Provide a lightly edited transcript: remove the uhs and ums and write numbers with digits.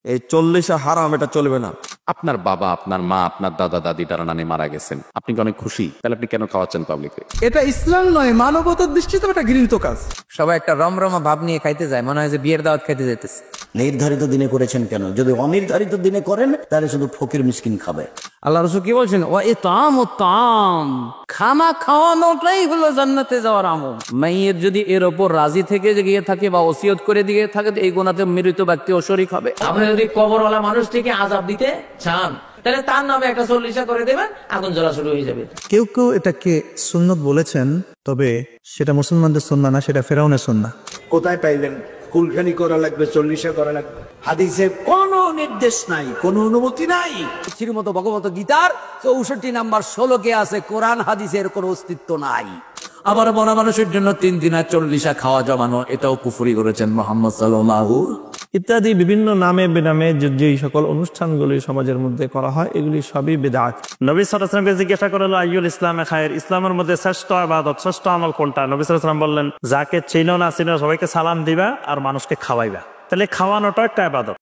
এই 40 হারাম, এটা চলবে না। আপনার বাবা, আপনার মা, আপনার দাদা দাদি, তারা নানি মারা গেছেন, আপনি কি অনেক খুশি? তাহলে আপনি কেন খাওয়াচ্ছেন পাবলিকে? এটা ইসলাম নয়, মানবতার দৃষ্টিতে এটা ঘৃণিত কাজ। সবাই একটা রমরমা ভাব নিয়ে খাইতে যায়, মনে হয় যে বিয়ের দাওয়াত খাইতে যেতেছে। নির্ধারিত দিনে করেছেন কেন? যদি অনির্ধারিত দিনে করেন তাহলে শুধু ফকির মিসকিন খাবে। আল্লাহ রাসূল কি বলছেন? ওয়া ইতামু তাম, খানা খাওয়ানোটাই হলো জান্নাতে যাওয়ার আমল। মাইয়ের যদি এর ওপর রাজি থেকে গিয়ে থাকে বা ওসিয়ত করে দিয়ে থাকে, এই গুনাহতে মৃত ব্যক্তি ও শরীক হবে। আপনি যদি কবরওয়ালা মানুষটিকে আযাব দিতে চান, তাহলে তার নামে একটা 40 করে দেবেন, আগুন জ্বলা শুরু হয়ে যাবে। কেউ কেউ এটাকে সুন্নত বলেছেন, তবে সেটা মুসলমানদের সুন্নাহ না, সেটা ফেরাউনের সুন্নাহ। কোথায় পাইলেন কুলখানি করা লাগবে, 40 করা লাগবে? হাদিসে কোনো নির্দেশ নাই, কোনো অনুমতি নাই। শ্রীমত ভগবত গীতার 64 নাম্বার শ্লোকে আছে কোরআন হাদিসের কোনো অস্তিত্ব নাই। আবার মরা মানুষের জন্য 3 দিন আর 40 খাওয়া জমানো, এটাও কুফরি করেছেন মুহাম্মদ সাল্লাল্লাহু ইত্যাদি বিভিন্ন নামে বেনামে যে সকল অনুষ্ঠানগুলি সমাজের মধ্যে করা হয়, এগুলি সবই বিদআত। নবী সাল্লাল্লাহু আলাইহি ওয়াসাল্লামকে জিজ্ঞাসা করা হলো, আইয়ুল ইসলামে খায়র, ইসলামের মধ্যে শ্রেষ্ঠ ইবাদত, শ্রেষ্ঠ আমল কোনটা? নবী সাল্লাল্লাহু আলাইহি ওয়াসাল্লাম বললেন, যাকে চিনো না চিনো সবাইকে সালাম দিবা আর মানুষকে খাওয়াইবা। তাহলে খাওয়ানোটা একটা ইবাদত।